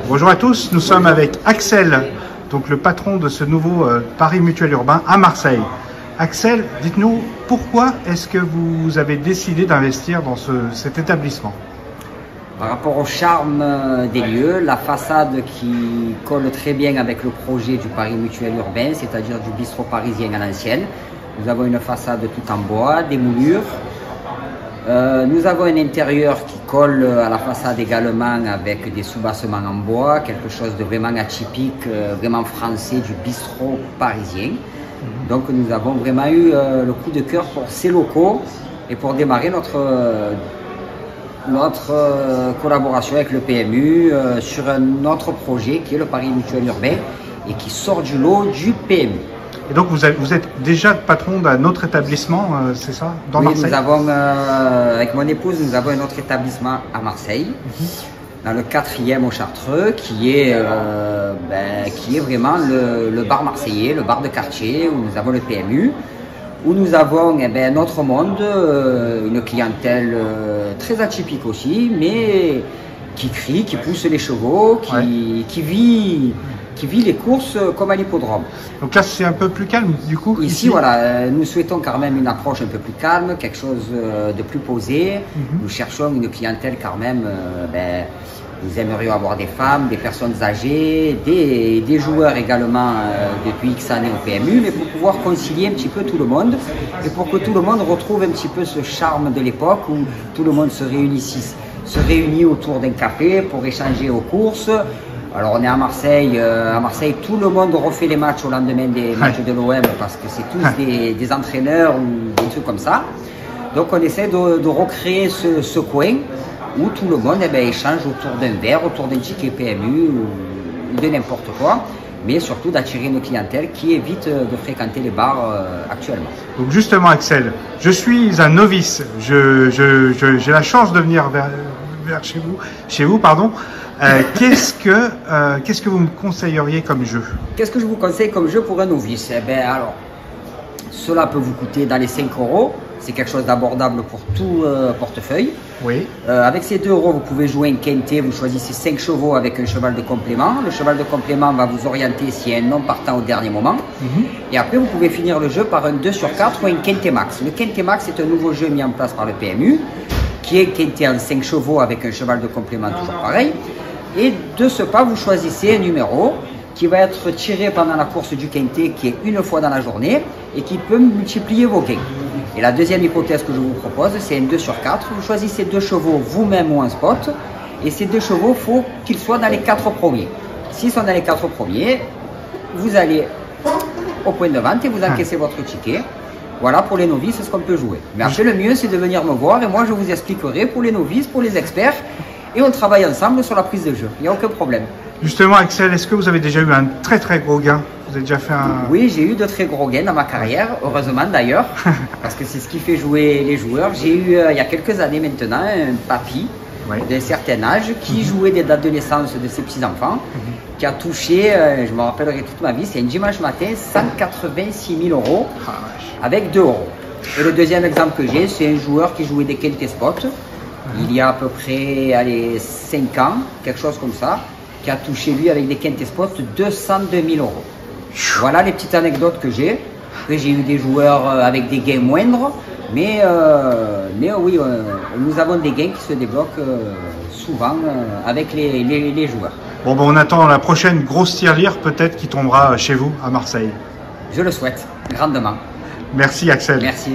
Bonjour à tous, nous sommes avec Axel, donc le patron de ce nouveau Paris Mutuel Urbain à Marseille. Axel, dites-nous pourquoi est-ce que vous avez décidé d'investir dans cet établissement? Par rapport au charme des lieux, la façade qui colle très bien avec le projet du Paris Mutuel Urbain, c'est-à-dire du bistrot parisien à l'ancienne. Nous avons une façade tout en bois, des moulures. Nous avons un intérieur qui colle à la façade également avec des soubassements en bois, quelque chose de vraiment atypique, vraiment français du bistrot parisien. Donc nous avons vraiment eu le coup de cœur pour ces locaux et pour démarrer notre collaboration avec le PMU sur un autre projet qui est le Paris Mutuel Urbain et qui sort du lot du PMU. Et donc vous êtes déjà patron d'un autre établissement, c'est ça, dans Marseille? Oui, nous avons, avec mon épouse, nous avons un autre établissement à Marseille, dans le 4e au Chartreux, qui est vraiment le bar marseillais, le bar de quartier, où nous avons le PMU, où nous avons notre monde, une clientèle très atypique aussi, mais qui crie, qui pousse les chevaux, qui vit les courses comme à l'hippodrome. Donc là, c'est un peu plus calme du coup? Ici, voilà, nous souhaitons quand même une approche un peu plus calme, quelque chose de plus posé. Nous cherchons une clientèle quand même, nous aimerions avoir des femmes, des personnes âgées, des joueurs également depuis X années au PMU, mais pour pouvoir concilier un petit peu tout le monde et pour que tout le monde retrouve un petit peu ce charme de l'époque où tout le monde se réunit autour d'un café pour échanger aux courses. Alors on est à Marseille, tout le monde refait les matchs au lendemain des matchs de l'OM parce que c'est tous des entraîneurs ou des trucs comme ça. Donc on essaie de recréer ce coin où tout le monde échange autour d'un verre, autour d'un ticket PMU ou de n'importe quoi, mais surtout d'attirer une clientèle qui évite de fréquenter les bars actuellement. Donc justement Axel, je suis un novice, j'ai la chance de venir vers chez vous, pardon. Qu'est-ce que vous me conseilleriez comme jeu? Qu'est-ce que je vous conseille comme jeu pour un novice? Alors, cela peut vous coûter dans les 5 €. C'est quelque chose d'abordable pour tout portefeuille. Oui. Avec ces 2 €, vous pouvez jouer un quintet. Vous choisissez 5 chevaux avec un cheval de complément. Le cheval de complément va vous orienter s'il y a un non partant au dernier moment. Et après, vous pouvez finir le jeu par un 2 sur 4 ou un quintet max. Le quintet max est un nouveau jeu mis en place par le PMU, qui est quintet en 5 chevaux avec un cheval de complément toujours pareil. Et de ce pas, vous choisissez un numéro qui va être tiré pendant la course du quintet, qui est une fois dans la journée et qui peut multiplier vos gains. Et la deuxième hypothèse que je vous propose, c'est un 2 sur 4. Vous choisissez 2 chevaux vous-même ou un spot. Et ces 2 chevaux, il faut qu'ils soient dans les 4 premiers. S'ils sont dans les 4 premiers, vous allez au point de vente et vous encaissez votre ticket. Voilà pour les novices, c'est ce qu'on peut jouer. Mais après, le mieux, c'est de venir me voir et moi, je vous expliquerai pour les novices, pour les experts. Et on travaille ensemble sur la prise de jeu. Il n'y a aucun problème. Justement, Axel, est-ce que vous avez déjà eu un très gros gain? Vous avez déjà fait un... Oui, j'ai eu de très gros gains dans ma carrière, heureusement d'ailleurs, parce que c'est ce qui fait jouer les joueurs. J'ai eu, il y a quelques années maintenant, un papy d'un certain âge qui jouait des dates de naissance de ses petits-enfants, qui a touché, je me rappellerai toute ma vie, c'est un dimanche matin, 186 000 € avec 2 €. Et le deuxième exemple que j'ai, c'est un joueur qui jouait des quintet spots, il y a à peu près 5 ans, quelque chose comme ça, qui a touché lui avec des quintet spots 202 000 €. Voilà les petites anecdotes que j'ai. Après j'ai eu des joueurs avec des gains moindres, mais oui, nous avons des gains qui se débloquent souvent avec les joueurs. Bon, on attend la prochaine grosse tirelire peut-être qui tombera chez vous à Marseille. Je le souhaite, grandement. Merci Axel. Merci.